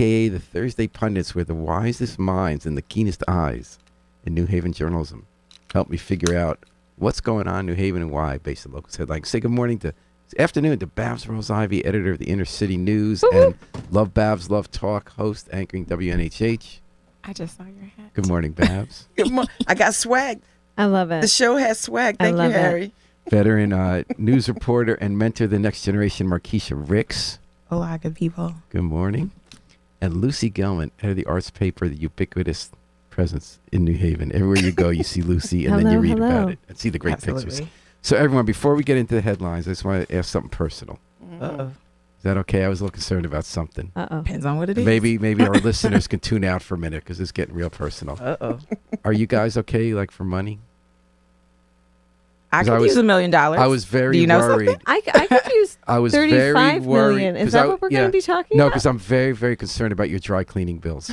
a.k.a. the Thursday Pundits, where the wisest minds and the keenest eyes in New Haven journalism help me figure out what's going on in New Haven and why, based on locals' headlines. Say good morning to afternoon to Babs Rose-Ivy, editor of the Inner City News, and Love Babs, Love Talk, host anchoring WNHH. I just saw your hat. Good morning, Babs. Good morning. I got swag. I love it. The show has swag. Thank you, Harry. Veteran news reporter and mentor of the next generation, Markeisha Ricks. Hola, good people. Good morning. And Lucy Gelman, head of the arts paper, the ubiquitous presence in New Haven. Everywhere you go, you see Lucy, and then you read about it and see the great pictures. So everyone, before we get into the headlines, I just want to ask something personal. Uh-oh. Is that okay? I was a little concerned about something. Uh-oh. Depends on what it is. Maybe our listeners can tune out for a minute because it's getting real personal. Uh-oh. Are you guys okay, like, for money? I could use $1 million. I was very Do you know worried. something? I could use I was 35 very worried. million. Is that what we're going to be talking No, about? because I'm very, very concerned about your dry cleaning bills.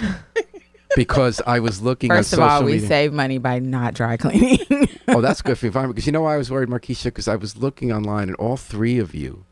Because I was looking First on of social all, we media. save money by not dry cleaning. Oh, that's good for the environment. Because you know why I was worried, Markeisha? Because I was looking online, and all three of you,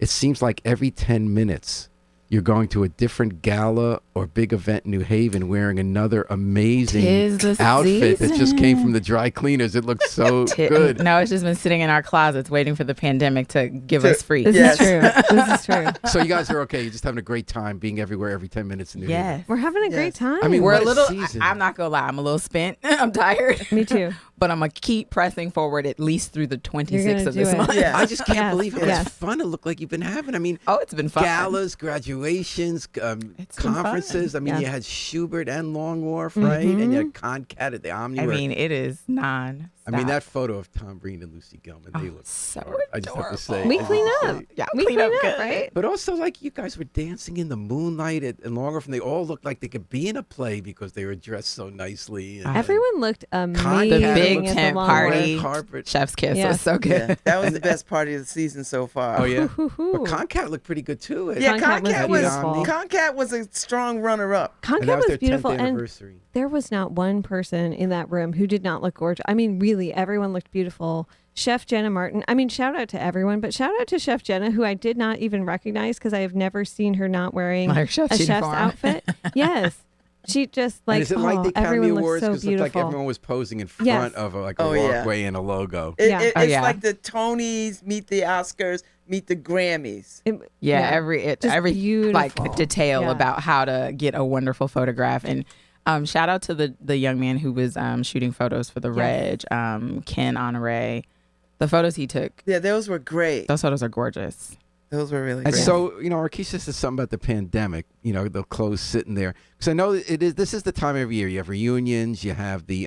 it seems like every 10 minutes, you're going to a different gala or big event in New Haven wearing another amazing outfit that just came from the dry cleaners. It looks so good. No, it's just been sitting in our closets waiting for the pandemic to give us free. This is true. This is true. So you guys are okay. You're just having a great time being everywhere every 10 minutes in New Haven. Yes. We're having a great time. I mean, We're what a little, season? I'm not going to lie, I'm a little spent. I'm tired. Me too. But I'm going to keep pressing forward at least through the 26th of do this it. month. Yeah. I just can't Yes, believe how yes. much fun it looked like you've been having. I mean, Oh, it's been fun. galas, graduations, It's been conferences. fun. I mean, Yes. you had Schubert and Long Wharf, right? And you had Concat at the Omni. I where- mean, it is non. I mean, that photo of Tom Breen and Lucy Gelman, they look so sharp. I just have to say. We I just clean have to up. say. Yeah, We clean up clean up, good. right? But also, like, you guys were dancing in the moonlight at Long Wharf, and they all looked like they could be in a play because they were dressed so nicely. And, Everyone looked amazing. The Yeah, big at the tent Long party, Wharf. carpet. chef's kiss Yeah. was so good. Yeah, that was the best party of the season so far. Oh, yeah? Hoo-hoo-hoo. But Concat looked pretty good, too. Yeah, Concat was beautiful. Concat was a strong runner-up. And that Concat was was their beautiful, 10th and anniversary. there was not one person in that room who did not look gorgeous. I mean, really, everyone looked beautiful. Chef Jenna Martin. I mean, shout out to everyone, but shout out to Chef Jenna, who I did not even recognize because I have never seen her not wearing Like a chef's chef's uniform. outfit. Yes. She just And like, is it like the Academy everyone looks Awards? so Because it looked like beautiful. everyone was posing in front Yes. of a Oh, yeah. walkway and a logo. Yeah. It's yeah. like the Tonys meet the Oscars, meet the Grammys. Yeah, every Just beautiful. Like beautiful. detail Yeah. about how to get a wonderful photograph. And shout out to the young man who was shooting photos for the Reg, Ken Honore. The photos he took, Yeah, those were great. those photos are gorgeous. Those were really And great. so, Markeisha said something about the pandemic, the clothes sitting there. Because I know this is the time every year. You have reunions, you have the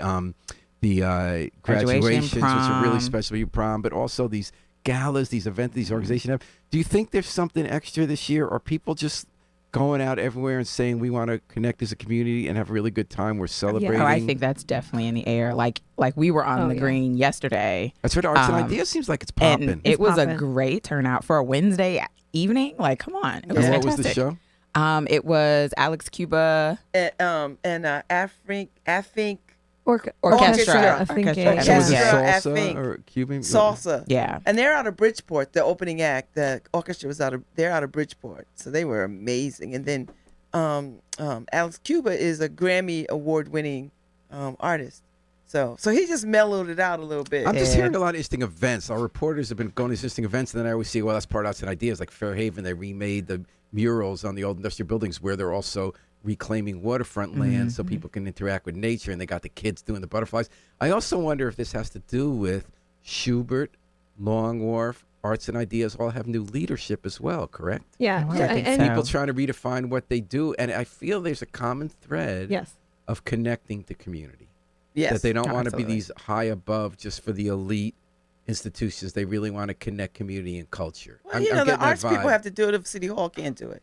graduations, which are really prom. special, your prom, but also these galas, these events, these organizations have. Do you think there's something extra this year? Or are people just going out everywhere and saying we want to connect as a community and have a really good time? We're celebrating. Oh, I think that's definitely in the air. Like we were on the green yesterday. That's what Arts and Ideas seems like it's popping. And it was a poppin'. great turnout for a Wednesday evening. Like, come on. It was And what fantastic. was the show? It was Alex Cuba. And I think Orchestra. I think. Orchestra. Yeah. And was it Yeah. I salsa think. or Cuban? salsa. Yeah. And they're out of Bridgeport. The opening act, the orchestra was they're out of Bridgeport, so they were amazing. And then Alex Cuba is a Grammy award-winning artist, so he just mellowed it out a little bit. I'm just Yeah. hearing a lot of interesting events. Our reporters have been going to these interesting events, and then I always see, well, that's part of Arts and Ideas. Like Fairhaven, they remade the murals on the old industrial buildings where they're also reclaiming waterfront land so people can interact with nature, and they got the kids doing the butterflies. I also wonder if this has to do with Schubert, Long Wharf, Arts and Ideas all have new leadership as well, correct? Yeah. I think and so. People trying to redefine what they do, and I feel there's a common thread yes. of connecting to community. Yes, That they don't want to be absolutely. these high above just for the elite institutions. They really want to connect community and culture. well, I'm the getting that arts people vibe. have to do it if City Hall can't do it.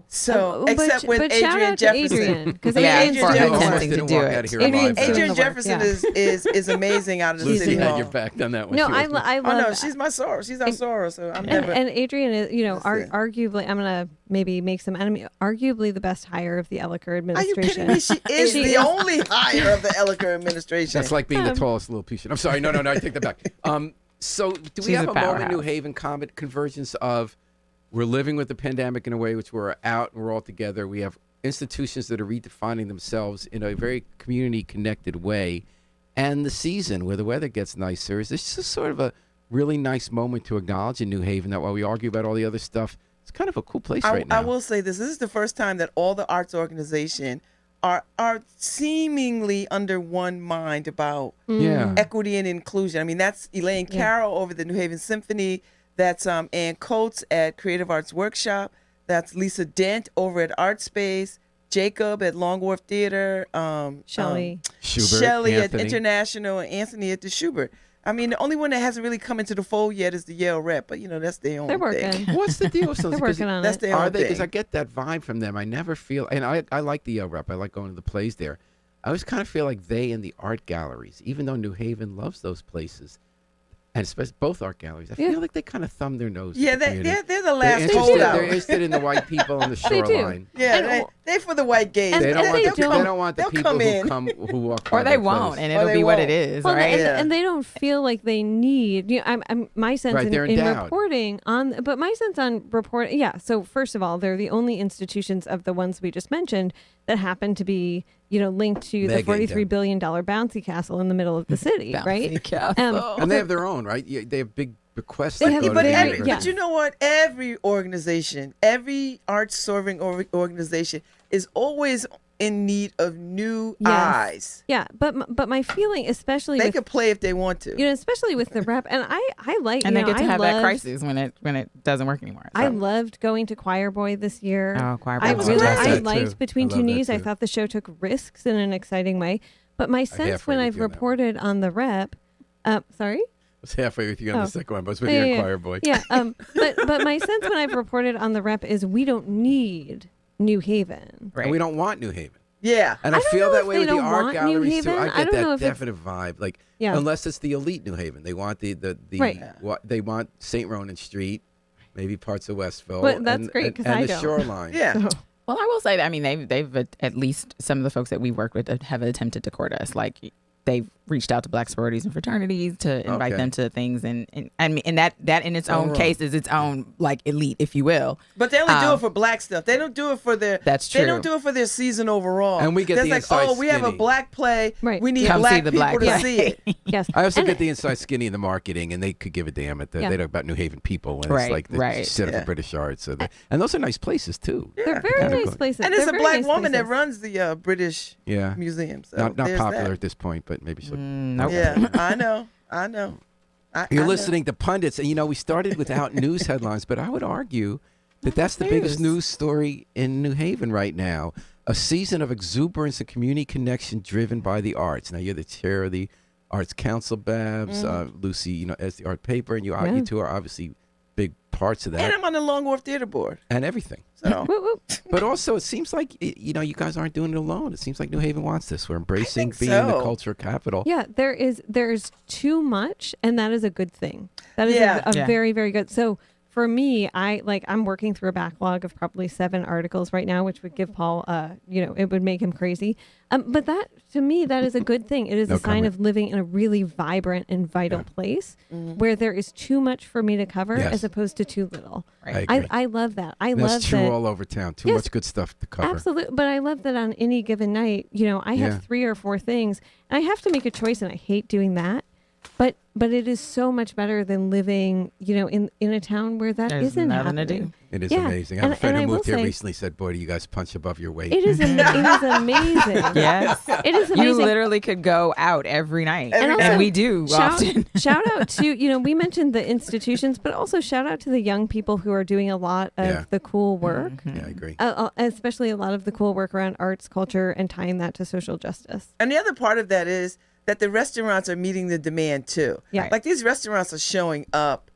So, except with but shout Adrian out to Jefferson. Adrian, because Yeah, Adrian for Jefferson attempting to didn't do walk it. out of here Adrian's alive. doing Adrian the work, Jefferson yeah. is amazing out of the Lucy City had Hall. your back on that one. No, She I was- love. Oh no, she's my soror. She's our soror. So I'm and, never. and Adrian is, Listen. arguably, I'm gonna maybe make some enemy. Arguably the best hire of the Elliker Are you administration. kidding me? She is She the is. only hire of the Elliker administration. That's like being the tallest little piece. I'm sorry. No, I take that back. So do we She's have a a moment in New powerhouse. Haven convergence of we're living with the pandemic in a way which we're out and we're all together. We have institutions that are redefining themselves in a very community-connected way. And the season where the weather gets nicer is this just sort of a really nice moment to acknowledge in New Haven that while we argue about all the other stuff, it's kind of a cool place right now. I will say this. This is the first time that all the arts organizations are seemingly under one mind about equity and inclusion. I mean, that's Elaine Carroll over the New Haven Symphony. That's Ann Coates at Creative Arts Workshop. That's Lisa Dent over at Art Space. Jacob at Long Wharf Theater. Shelley. Shelley at Anthony. International, and Anthony at the Schubert. I mean, the only one that hasn't really come into the fold yet is the Yale Rep, but that's their own They're working. thing. What's the deal with those? They're working on That's it. their Are own they? Because I thing. get that vibe from them. I never feel, and I like the Yale Rep. I like going to the plays there. I always kind of feel like they and the art galleries, even though New Haven loves those places, and especially both art galleries, I feel like they kind of thumb their nose. Yeah, at the community. they're the last They're holdout. interested in the white people on the They do. shoreline. Yeah, they for the white gays. And They don't want the, don't- they don't want the they'll people come in. who walk Or by they their won't, clothes. and Or it'll they be what won't. it is, Well, right? Yeah. and they don't feel like they need. My sense Right, they're in endowed. reporting on, but my sense on reporting. Yeah. So first of all, they're the only institutions of the ones we just mentioned that happen to be, linked to the Mega $43 billion bouncy castle in the middle of the city, right? Bouncy castle. And they have their own, right? They have big bequests. They that have go to But, the very- university. but you know what? Every organization, every arts-serving organization is always in need of new eyes. Yeah, but my feeling, especially They with could play if they want to. especially with the rep, and I like, And they get to I have that loved- crisis when it doesn't work anymore. I So. loved going to Choir Boy this year. Oh, Choir Boy I was really, fantastic. I That liked too. Between I Two love that Knees. I too. thought the show took risks in an exciting way. But my sense halfway when with I've you on that one. reported on the rep, sorry. I was halfway with you on Oh. the second one, but I was with you on Choir Boy. Yeah, but my sense when I've reported on the rep is we don't need New Haven. Right. And we don't want New Haven. Yeah. And I, I don't feel know that if way they with the don't art want New galleries too. Haven. I I get don't know that if it's- definite vibe. Like, Yeah. unless it's the elite New Haven, they want the Right. they want St. Ronan Street, maybe parts of Westville. But that's and, great, and- 'cause and I the don't. shoreline. Yeah. Well, I will say that, I mean, they've at least some of the folks that we work with have attempted to court us. Like, they've reached out to black sororities and fraternities to invite Okay. them to things, and I mean, and that in its own right. case is its own like elite, if you will. But they only do it for black stuff. They don't do it for their. That's They don't true. do it for their season overall. And we get There's the like, inside we have a skinny. black play. Right. We need Come see black the people black to play. see it. Yes, I also And- get the inside skinny in the marketing, and they could give a damn at Yeah. they know about New Haven people when Right, it's like they right. set up Yeah. for British art. So and those are nice places too. They're very Kinda nice cool. places. And it's They're a very black nice woman that places. runs the British Yeah, Museum. So not there's popular that. at this point, but maybe she'll. Nope. Yeah, I know. You're I know. listening to Pundits, and we started without news headlines, but I would argue that that's the biggest news story in New Haven right now. A season of exuberance and community connection driven by the arts. Now, you're the chair of the Arts Council, Babs. Lucy, as the art paper, and you two are obviously big parts of And that I'm on the Long Wharf Theater Board. and everything. So Whoop, whoop. But also, it seems like you guys aren't doing it alone. It seems like New Haven wants this. We're embracing think being the so. culture capital. Yeah, there's too much, and that is a good thing. That is Yeah. a Yeah. very, very good. So for me, I'm working through a backlog of probably 7 articles right now, which would give Paul, it would make him crazy. But that, to me, that is a good thing. It is No a sign comment. of living in a really vibrant and vital place where there is too much for me to cover Yes. as opposed to too little. I agree. I love that. I And love that's true that. all over town. Too Yes. much good stuff to cover. Absolutely. But I love that on any given night, I have Yeah. 3 or 4 things and I have to make a choice, and I hate doing that. But it is so much better than living, in a town where that There's isn't nothing to happening. It is Yeah. amazing. I have a And- friend and who I moved will here say- recently said, boy, do you guys punch above your weight. It is it is amazing. Yes. It is You amazing. literally could go out every night, And and, also, we do often. Shout out to, we mentioned the institutions, but also shout out to the young people who are doing a lot of Yeah. the cool work, Yeah, I agree. especially a lot of the cool work around arts, culture, and tying that to social justice. And the other part of that is that the restaurants are meeting the demand too. Yeah. Like these restaurants are showing up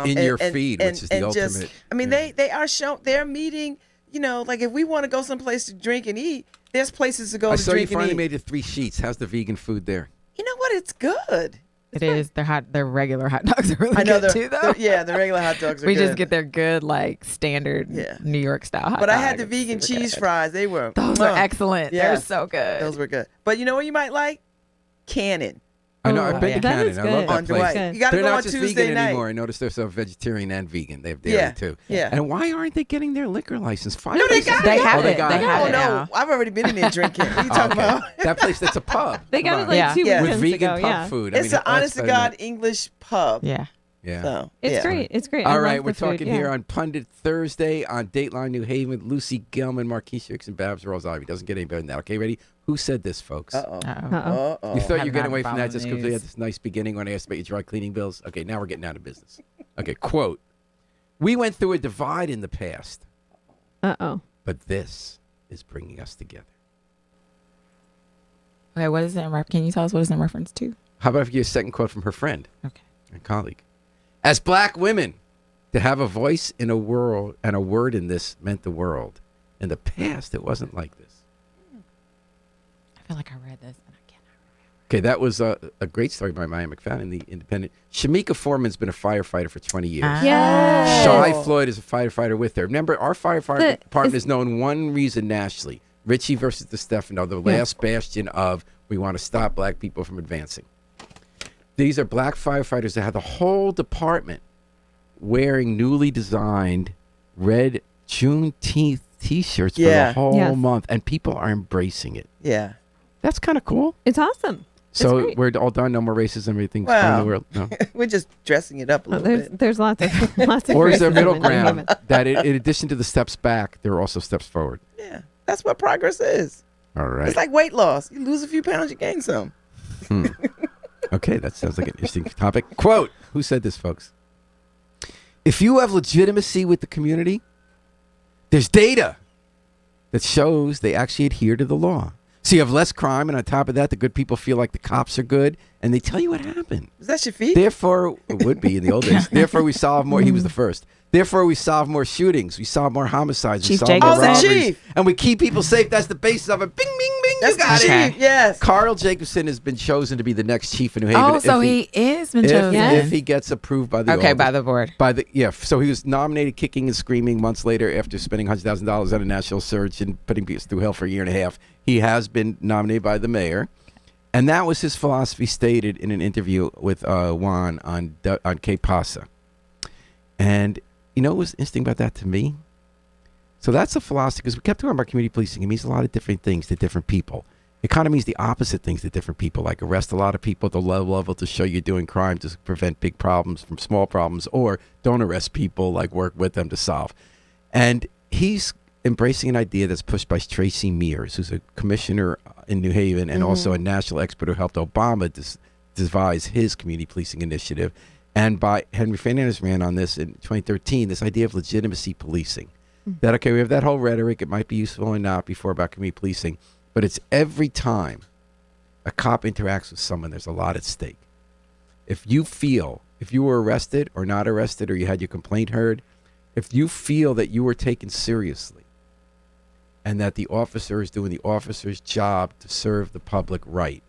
In your feed, which is the ultimate, I mean, yeah. they are they're meeting. Like if we want to go someplace to drink and eat, there's places to go I to saw you drink and finally eat. made it 3 sheets. How's the vegan food there? You know what? It's good. It is. Their regular hot dogs are really I know good too, though. the regular hot dogs are We good. just get their good, like standard Yeah. New York style hot But I dog. had the It's vegan super cheese good. fries. They were Those are mwah. excellent. They're Yes. so good. Those were good. But you know what you might like? Cannon. I know. I've been to That Cannon. is I love good. that On place. Dwight. Good. You got to They're go not on just Tuesday vegan night. anymore. I noticed they're so vegetarian and vegan. They have dairy Yeah, too. yeah. And why aren't they getting their liquor license? Fire No, they license? got They it. have Oh, they it. got They it. have Oh it no, now. I've already been in there drinking. What are you Oh, talking okay. about? That place, that's a pub. They Come got on. it like Yeah. 2 Yeah. with weekends vegan ago. pub Yeah. food. I It's mean, an honest to better than God that. English pub. Yeah. Yeah. So It's yeah. great. It's great. I All love right, the we're food, talking yeah. here on Pundit Thursday on Dateline New Haven. Lucy Gelman, Marquise Hicks, and Babs Rose Ivy. Doesn't get any better than that. Okay, ready? Who said this, folks? Uh-oh. Uh-oh. Uh-oh. You thought you Have were getting not away from that followed just the because we had news. this nice beginning when I asked about your dry cleaning bills? Okay, now we're getting down to business. Okay, quote. We went through a divide in the past, Uh-oh. but this is bringing us together. Okay, what is it? Can you tell us what it's in reference to? How about if you get a second quote from her friend Okay. and colleague? As black women, to have a voice in a world and a word in this meant the world. In the past, it wasn't like this. I feel like I read this and I cannot. Okay, that was a great story by Maya McFadden in the Independent. Shamika Foreman's been a firefighter for 20 years. Yes. Shy Floyd is a firefighter with her. Remember, our firefighter department is- is known one reason nationally. Richie versus DeStefano, the last bastion of we want to stop black people from advancing. These are black firefighters that have the whole department wearing newly designed red Juneteenth T-shirts for Yeah. the whole Yes. month, and people are embracing it. Yeah. That's kind of cool. It's awesome. So great. we're all done. No more racism. Everything's fine in Wow. the world. No. We're just dressing it up a Oh, little bit. there's lots of lots of Or is there racism middle in New ground Haven. that in addition to the steps back, there are also steps forward? Yeah. That's what progress is. All right. It's like weight loss. You lose a few pounds, you gain some. Okay, that sounds like an interesting topic. Quote, who said this, folks? If you have legitimacy with the community, there's data that shows they actually adhere to the law. So you have less crime, and on top of that, the good people feel like the cops are good, and they tell you what happened. Is that Shafiq? Therefore, it would be in the old days. Therefore, we solve more. He was the first. Therefore, we solve more shootings. We solve more homicides. We Chief solve more Jacobson. Oh, the robberies. chief. And we keep people safe. That's the basis of it. Bing, bing, bing. That's You got the it. Okay. chief. Yes. Carl Jacobson has been chosen to be the next chief in New Haven. Oh, if so he is been chosen. if he gets approved by the Okay, alders. by the board. So he was nominated kicking and screaming months later after spending $100,000 on a national search and putting people through hell for a year and a half. He has been nominated by the mayor, and that was his philosophy stated in an interview with Juan on Cape Pasa. And you know what was interesting about that to me? So that's a philosophy, because we kept talking about community policing. It means a lot of different things to different people. It kind of means the opposite things to different people, like arrest a lot of people at the low level to show you're doing crime to prevent big problems from small problems, or don't arrest people, like work with them to solve. And he's embracing an idea that's pushed by Tracy Mears, who's a commissioner in New Haven and also a national expert who helped Obama devise his community policing initiative. And by Henry Fernandez ran on this in 2013, this idea of legitimacy policing. That, okay, we have that whole rhetoric. It might be useful and not before about community policing, but it's every time a cop interacts with someone, there's a lot at stake. If you were arrested or not arrested, or you had your complaint heard, if you feel that you were taken seriously and that the officer is doing the officer's job to serve the public right,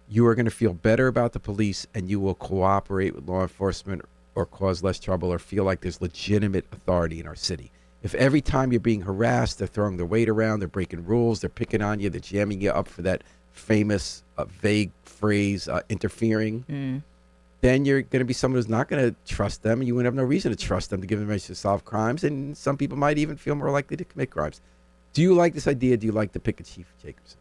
you are going to feel better about the police, and you will cooperate with law enforcement or cause less trouble or feel like there's legitimate authority in our city. If every time you're being harassed, they're throwing their weight around, they're breaking rules, they're picking on you, they're jamming you up for that famous vague phrase, interfering, then you're going to be someone who's not going to trust them, and you wouldn't have no reason to trust them to give them information to solve crimes, and some people might even feel more likely to commit crimes. Do you like this idea? Do you like the pick of Chief Jacobson?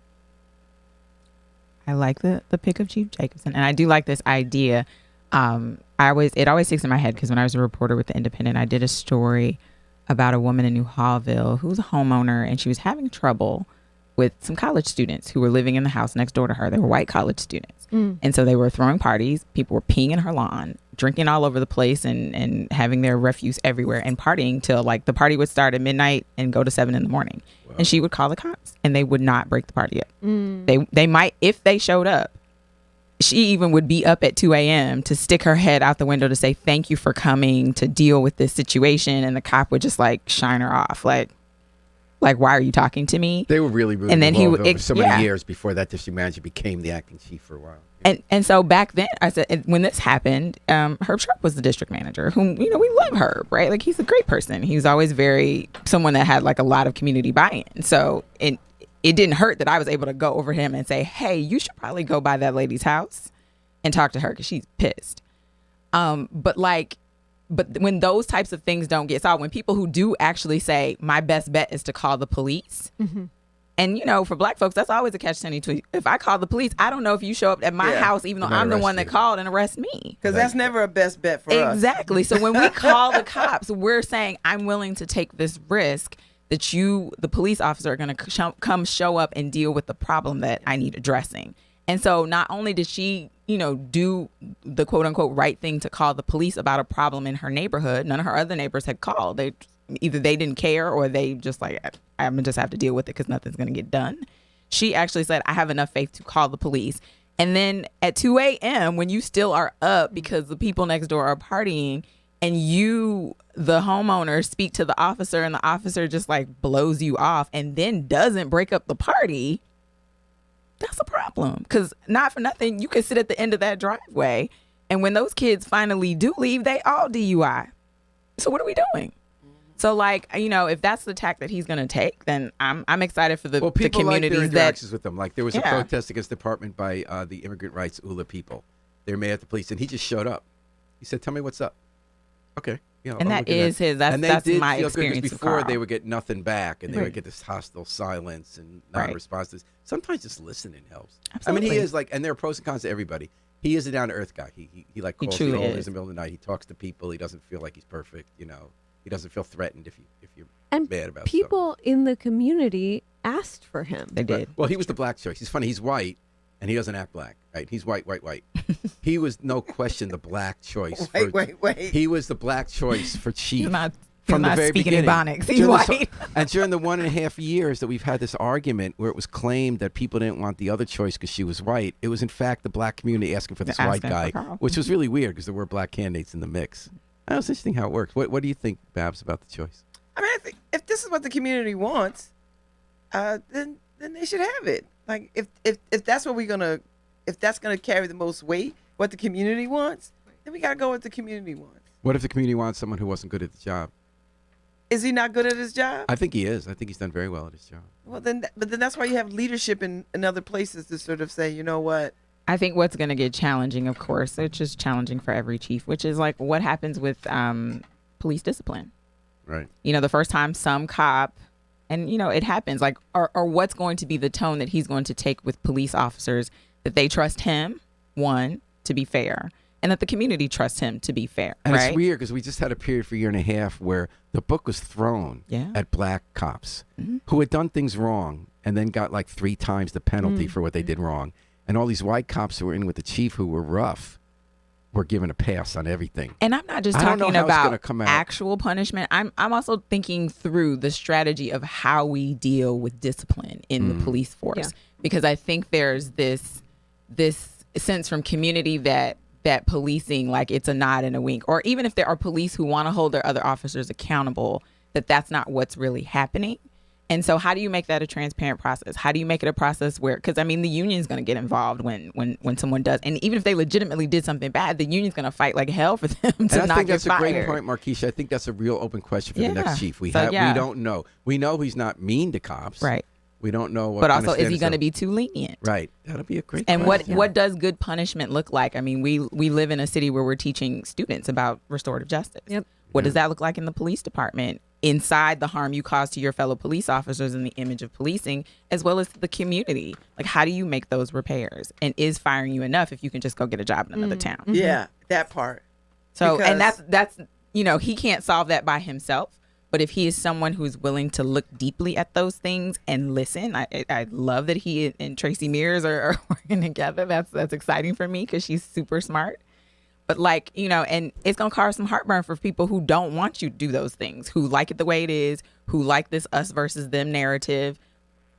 I like the pick of Chief Jacobson, and I do like this idea. It always sticks in my head because when I was a reporter with the Independent, I did a story about a woman in New Hallville who was a homeowner, and she was having trouble with some college students who were living in the house next door to her. They were white college students, and so they were throwing parties. People were peeing in her lawn, drinking all over the place, and having their refuse everywhere, and partying till like the party would start at midnight and go to 7 a.m. Wow. And she would call the cops, and they would not break the party up. They might, if they showed up, she even would be up at 2 a.m. to stick her head out the window to say, thank you for coming to deal with this situation. And the cop would just like shine her off. Like, why are you talking to me? They were really And then he involved would- over so many years before that district manager became the acting chief for a while. And so back then, I said, when this happened, Herb Sharp was the district manager, whom, we love Herb, right? Like, he's a great person. He was always someone that had like a lot of community buy-in. So it didn't hurt that I was able to go over to him and say, hey, you should probably go by that lady's house and talk to her because she's pissed. But when those types of things don't get solved, when people who do actually say, my best bet is to call the police. And, for Black folks, that's always a catch-22. If I call the police, I don't know if you show up at my house, even though I'm the one that called, and arrest me. Because that's never a best bet for us. Exactly. So when we call the cops, we're saying, I'm willing to take this risk that you, the police officer, are going to come show up and deal with the problem that I need addressing. And so not only did she, do the quote-unquote right thing to call the police about a problem in her neighborhood, none of her other neighbors had called. Either they didn't care or they just like, I'm going to just have to deal with it because nothing's going to get done. She actually said, I have enough faith to call the police. And then at 2 a.m., when you still are up because the people next door are partying and you, the homeowner, speak to the officer and the officer just like blows you off and then doesn't break up the party, that's a problem. Because not for nothing, you can sit at the end of that driveway. And when those kids finally do leave, they all DUI. So what are we doing? So, if that's the tack that he's going to take, then I'm excited for the people communities like their interactions with them. Like there was a protest against the department by the immigrant rights ULA people. They were mad at the police, and he just showed up. He said, "Tell me what's up." Okay, and that is his. That's my experience. Before they would get nothing back, and they would get this hostile silence and non-responses. Sometimes just listening helps. Absolutely. I mean, he is and there are pros and cons to everybody. He is a down to earth guy. He calls the owners in the middle of the night. He talks to people. He doesn't feel like he's perfect. He doesn't feel threatened if you're mad about people stuff. In the community asked for him. They did. Right. Well, he was the black choice. He's funny. He's white, and he doesn't act black. Right? He's white. He was no question the black choice. Wait. He was the black choice for chief. He's not from the very speaking beginning. Ebonics. He's white. And during the 1.5 years that we've had this argument where it was claimed that people didn't want the other choice because she was white, it was in fact the black community asking for this white guy, which was really weird because there were black candidates in the mix. That was interesting how it works. What do you think, Babs, about the choice? I mean, I think if this is what the community wants, then they should have it. Like if that's what if that's gonna carry the most weight, what the community wants, then we gotta go with the community wants. What if the community wants someone who wasn't good at the job? Is he not good at his job? I think he is. I think he's done very well at his job. Well, then that's why you have leadership in other places to sort of say, you know what? I think what's going to get challenging, of course, it's just challenging for every chief, which is like what happens with police discipline. Right. The first time some cop, and, it happens, like, or what's going to be the tone that he's going to take with police officers, that they trust him, one, to be fair, and that the community trusts him to be fair. And right? It's weird because we just had a period for a year and a half where the book was thrown at black cops who had done things wrong and then got like 3 times the penalty for what they did wrong. And all these white cops who were in with the chief who were rough were given a pass on everything. And I'm not just talking about actual punishment. I'm also thinking through the strategy of how we deal with discipline in the police force. Yeah. Because I think there's this sense from community that policing, like it's a nod and a wink, or even if there are police who want to hold their other officers accountable, that's not what's really happening. And so how do you make that a transparent process? How do you make it a process where, because I mean, the union's going to get involved when someone does. And even if they legitimately did something bad, the union's going to fight like hell for them to not get fired. I think that's a great point, Markeisha. I think that's a real open question for the next chief. We don't know. We know he's not mean to cops. Right. We don't know what. But also, is he going to be too lenient? Right. That'll be a great question. And what does good punishment look like? I mean, we live in a city where we're teaching students about restorative justice. Yep. What does that look like in the police department? Inside the harm you cause to your fellow police officers and the image of policing, as well as the community. Like, how do you make those repairs? And is firing you enough if you can just go get a job in another town? Yeah, that part. So, and that's he can't solve that by himself. But if he is someone who's willing to look deeply at those things and listen, I love that he and Tracy Mears are working together. That's exciting for me because she's super smart. But and it's going to cause some heartburn for people who don't want you to do those things, who like it the way it is, who like this us versus them narrative,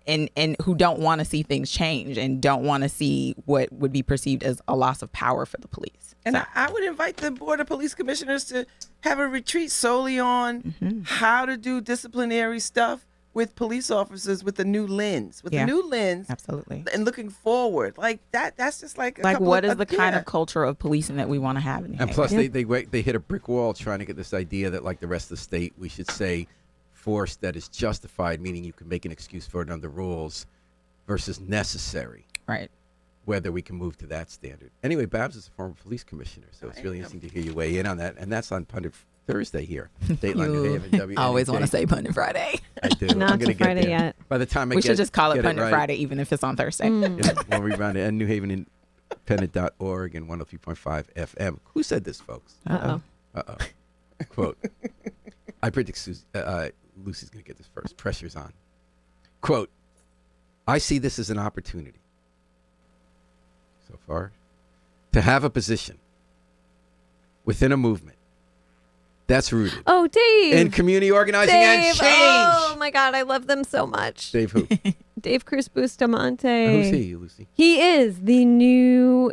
and who don't want to see things change and don't want to see what would be perceived as a loss of power for the police. And I would invite the Board of Police Commissioners to have a retreat solely on how to do disciplinary stuff with police officers with a new lens, Absolutely. And looking forward like that's just like what is the kind of culture of policing that we want to have in here? And plus they hit a brick wall trying to get this idea that like the rest of the state, we should say force that is justified, meaning you can make an excuse for it under rules versus necessary. Right. whether we can move to that standard. Anyway, Babs is a former police commissioner, so it's really interesting to hear you weigh in on that. And that's on Pundit Thursday here. Dateline New Haven. WNEJ. I always want to say Pundit Friday. I do. Not I'm gonna to get Friday there. yet. By the time I We get, should just call it get Pundit right, Friday, even if it's on Thursday. when we run it, and New Haven Independent.org and 103.5 FM. Who said this, folks? Uh-oh. Uh-oh. Quote, I predict Lucy's going to get this first. Pressure's on. Quote, I see this as an opportunity, so far, to have a position within a movement that's rooted Oh, Dave. in community organizing and Dave. change. Oh, my God. I love them so much. Dave who? Dave Cruz Bustamante. Who's he, Lucy? He is the new.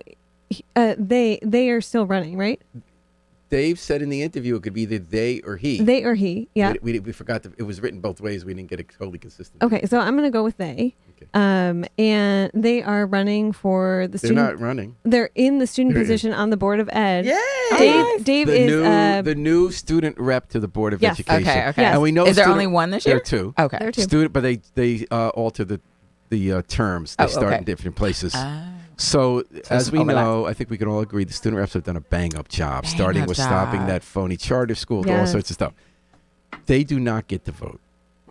They are still running, right? Dave said in the interview it could be either they or he. They or he. Yeah. We forgot that it was written both ways. We didn't get it totally consistent. Okay, so I'm going to go with they. Okay. And they are running for the They're student. not running. They're in the student position on the board of ed. Yay! Dave The is new, the new student rep to the Board of Yes. Education. Okay. Yes. And we know Is there student- only one this There year? are two. Okay. There are two. Student, but they alter the terms. They Oh, start okay. in different places. Ah. So as some we overlap. know, I think we can all agree the student reps have done a bang-up job, starting Bang-up with stopping job. that phony charter school, all Yes. sorts of stuff. They do not get to vote.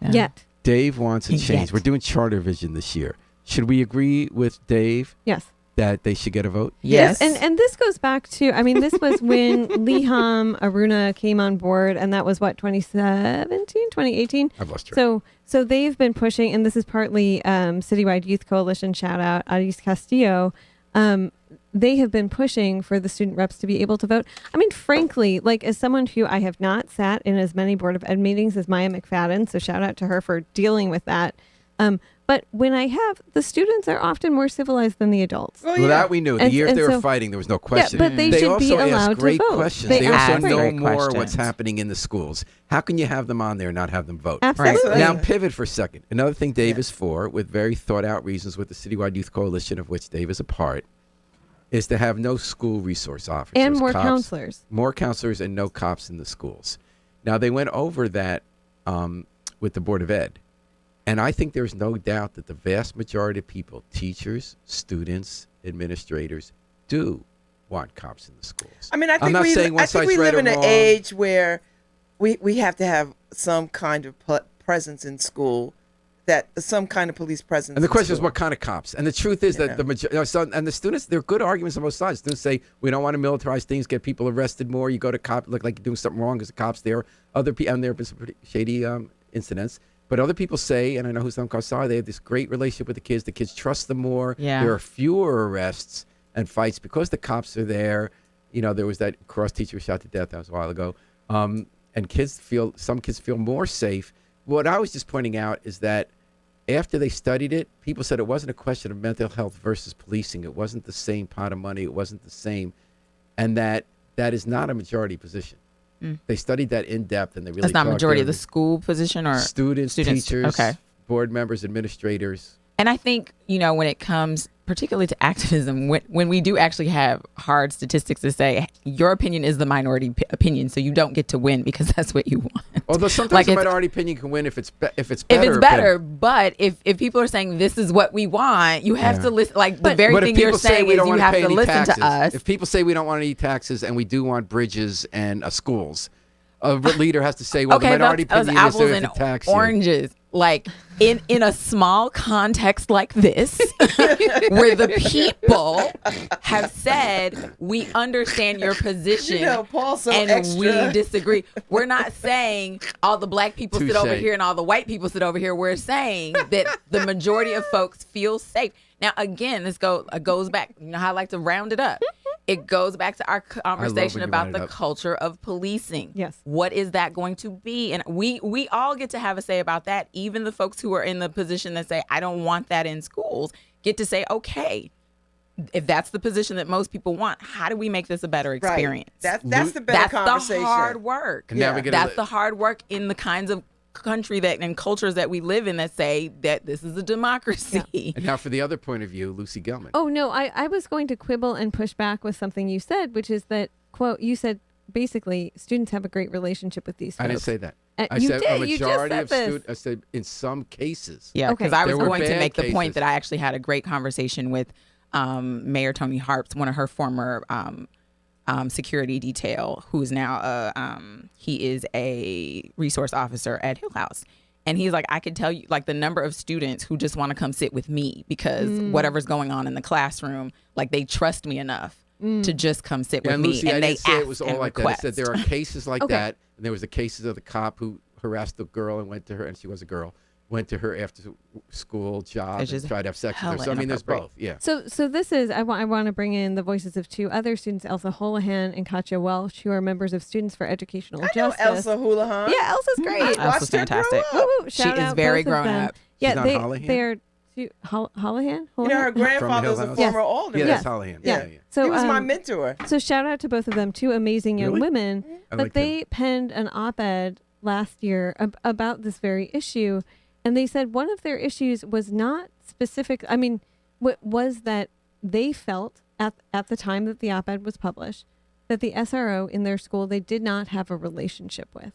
Yeah. Yet. Dave wants a change. Yet. We're doing charter vision this year. Should we agree with Dave Yes. that they should get a vote? Yes. And this goes back to, I mean, this was when Leham Aruna came on board, and that was what, 2017, 2018? I've lost track. So they've been pushing, and this is partly Citywide Youth Coalition, shout out, Aris Castillo. They have been pushing for the student reps to be able to vote. I mean, frankly, like as someone who I have not sat in as many Board of Ed meetings as Maya McFadden, so shout out to her for dealing with that. But when I have, the students are often more civilized than the adults. Oh, Well, yeah. that we knew. The And- years and they were so- fighting, there was no question. but they should also be allowed ask to great vote. questions. They They also ask know great more what's questions. happening in the schools. How can you have them on there and not have them vote? Absolutely. Right. Now pivot for a second. Another thing Dave is for, with very thought out reasons with the Citywide Youth Coalition of which Dave is a part, is to have no school resource officers. And more cops, counselors. More counselors and no cops in the schools. Now they went over that with the Board of Ed. And I think there's no doubt that the vast majority of people, teachers, students, administrators, do want cops in the schools. I mean, I I'm think not saying one I think we side's right live in or an wrong. age where we have to have some kind of presence in school, that some kind of police presence. And the in question is, school. what kind of cops? And the truth is that and the students, there are good arguments on both sides. Students say we don't want to militarize things, get people arrested more. You go to cop, look like you're doing something wrong because the cops there. Other people, and there have been some pretty shady incidents. But other people say, and I know who some cops are, they have this great relationship with the kids. The kids trust them more. Yeah. There are fewer arrests and fights because the cops are there. You know, there was that cross teacher who shot to death. That was a while ago. And some kids feel more safe. What I was just pointing out is that after they studied it, people said it wasn't a question of mental health versus policing. It wasn't the same pot of money. It wasn't the same. And that is not a majority position. They studied that in depth, and they really That's not talked majority to of the school position or students, students. teachers, Okay. board members, administrators. And I think, when it comes particularly to activism, when we do actually have hard statistics to say your opinion is the minority opinion, so you don't get to win because that's what you want. Although sometimes Like the it's- minority opinion can win if it's better. If it's better, but if people are saying this is what we want, you have Yeah. to listen. Like the But very But if thing you're people say saying we is don't you want to have pay to any listen taxes, to us. if people say we don't want any taxes and we do want bridges and schools, a leader has to say, well, the minority those opinion is apples there and to tax you. oranges. Like in a small context like this, where the people have said we understand your position, Paul's so and extra. we disagree. We're not saying all the black people sit over Touche. here and all the white people sit over here. We're saying that the majority of folks feel safe. Now, again, this goes back. You know how I like to round it up. It goes back to our conversation when you about round it the up. culture of policing. Yes. What is that going to be? And we all get to have a say about that. Even the folks who are in the position that say, I don't want that in schools, get to say, okay, if that's the position that most people want, how do we make this a better experience? Right. That's the better That's conversation. the hard work. And now we get That's the hard work in the kinds of country that and cultures that we live in that say that this is a democracy. And now for the other point of view, Lucy Gelman. Oh, no, I was going to quibble and push back with something you said, which is that, quote, you said basically students have a great relationship with these folks. I didn't say that. I you said did. a You just majority said of this. students. I said in some cases. Yeah, Okay. because I was There were going to bad make the point cases. that I actually had a great conversation with Mayor Tony Harp's, one of her former security detail, who's now he is a resource officer at Hill House. And he's like, I could tell you, like, the number of students who just want to come sit with me because whatever's going on in the classroom, like, they trust me enough to just come sit with me. Lucy, and I they didn't say ask it was all and like request. that. I said there are cases like Okay. that. And there was the cases of the cop who harassed the girl and went to her, and she was a girl, went to her after school job It's and just tried to have sex with her. hella So, I mean, there's inappropriate. both. Yeah. So this is I want to bring in the voices of two other students, Elsa Holohan and Katya Welch, who are members of Students for Educational I know Justice. Elsa Houlihan. Yeah, Elsa's great. I Elsa's watched her grow fantastic. up. Woo, woo. She Shout is out very both of grown them. up. Yeah, She's on Holohan? they're Holohan. You know, her grandfather was a Hill House? former Yeah, alderman. that's Yeah. Holohan. Yeah. Yeah. So He was my mentor. So shout out to both of them, two amazing young Really? women. I But like they penned an op-ed last year about this very issue, and they said one of their issues was not specific. I mean, what was that they felt at the time that the op-ed was published that the SRO in their school they did not have a relationship with,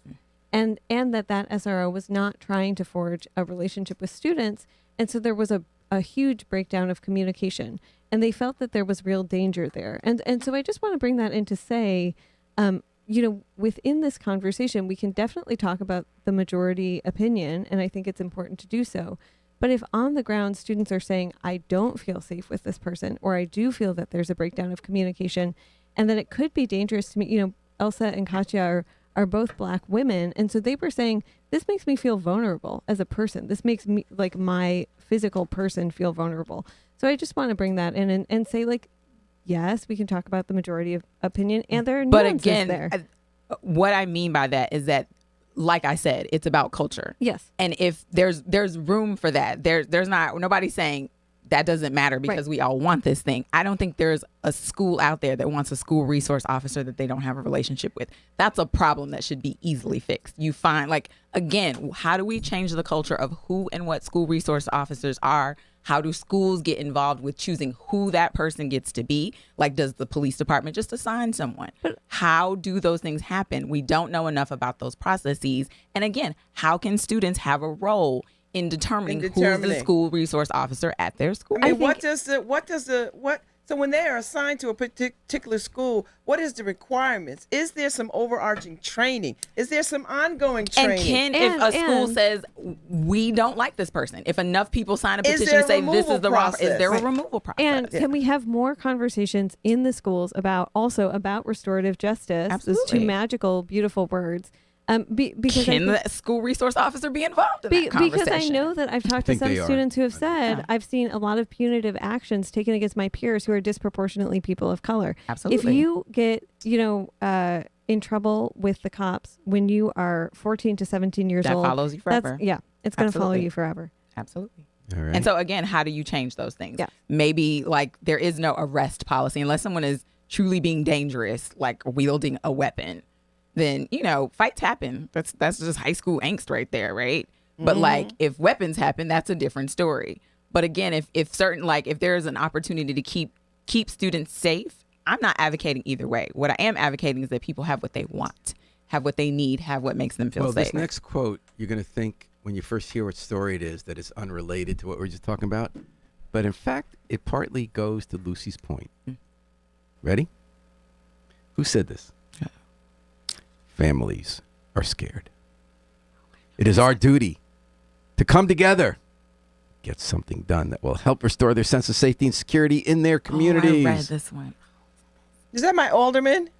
and that SRO was not trying to forge a relationship with students, and so there was a huge breakdown of communication, and they felt that there was real danger there, and so I just want to bring that in to say, you know, within this conversation, we can definitely talk about the majority opinion, and I think it's important to do so. But if on the ground students are saying, I don't feel safe with this person, or I do feel that there's a breakdown of communication, and that it could be dangerous to me, you know, Elsa and Katya are both Black women, and so they were saying, this makes me feel vulnerable as a person. This makes me, like, my physical person feel vulnerable. So I just want to bring that in and say, like, yes, we can talk about the majority of opinion, and there are nuances But again, there. what I mean by that is that, like I said, it's about culture. Yes. And if there's room for that, there's not, nobody's saying that doesn't matter because we all want this thing. I don't think there's a school out there that wants a school resource officer that they don't have a relationship with. That's a problem that should be easily fixed. You find, like, again, how do we change the culture of who and what school resource officers are? How do schools get involved with choosing who that person gets to be? Like, does the police department just assign someone? How do those things happen? We don't know enough about those processes. And again, how can students have a role in determining who's the school resource officer at their school? I mean, so when they are assigned to a particular school, what is the requirements? Is there some overarching training? Is there some ongoing training? If a school says we don't like this person, if enough people sign a Is petition there to a say this removal is the wrong, process? is there a removal process? And can we have more conversations in the schools about restorative justice? Those two Absolutely. magical, beautiful words. Because can the school resource officer be involved in that conversation? because I know that I've talked to think some they are. students who have said, Yeah. I've seen a lot of punitive actions taken against my peers who are disproportionately people of color. Absolutely. If you get, in trouble with the cops when you are 14 to 17 years that old, follows you forever. it's going to follow Absolutely. you forever. Absolutely. All right. And so again, how do you change those things? Yeah. Maybe, like, there is no arrest policy unless someone is truly being dangerous, like wielding a weapon. Then, fights happen. That's just high school angst right there, right? But like, if weapons happen, that's a different story. But again, if there's an opportunity to keep students safe, I'm not advocating either way. What I am advocating is that people have what they want, have what they need, have what makes them feel Well, safe. this next quote, you're going to think when you first hear what story it is that it's unrelated to what we were just talking about. But in fact, it partly goes to Lucy's point. Ready? Who said this? Families are scared. It is our duty to come together, get something done that will help restore their sense of safety and security in their communities. I read this one. Is that my alderman?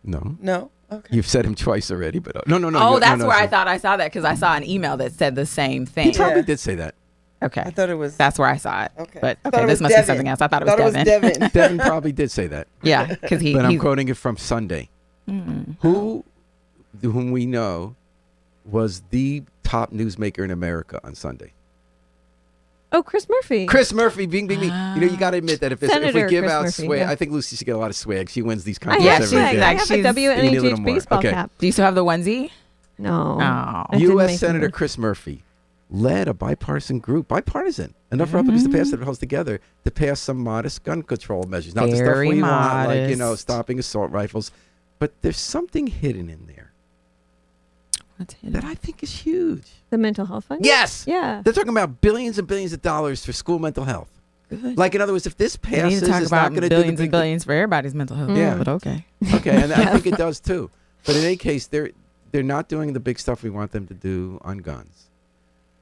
No. No. Okay. You've said him twice already, but no. That's where I thought I saw that, because I saw an email that said the same thing. He probably Yeah. did say that. Okay. I thought it was. That's where I saw it. Okay. But I thought okay, it this was must Devin. be something else. I thought it was was Devin. Devin. Devin probably did say that. Yeah, because But I'm he's quoting it from Sunday. Whom we know was the top newsmaker in America on Sunday. Oh, Chris Murphy. Chris Murphy, bing, bing, bing. You got to admit that if we Senator give Chris out Murphy, swag, yeah. I think Lucy should get a lot of swag. She wins these I contests Yeah, have, every she's day. I have she's- a You need a little WNHH more. baseball Okay. cap. Do you still have the onesie? No. Oh. I didn't U.S. make Senator it. Chris Murphy led a bipartisan group, bipartisan, enough Republicans to pass it held together to pass some modest gun control measures. Not the stuff Very we want, like, modest. stopping assault rifles. But there's something hidden in there What's hidden? that I think is huge. The mental health fund? Yes. Yeah. They're talking about billions and billions of dollars for school mental health. Good. Like, in other words, if this We need passes, to talk it's not about going to do the billions and big billions for everybody's mental health. Yeah. But okay. Okay, and I think it does too. But in any case, they're not doing the big stuff we want them to do on guns.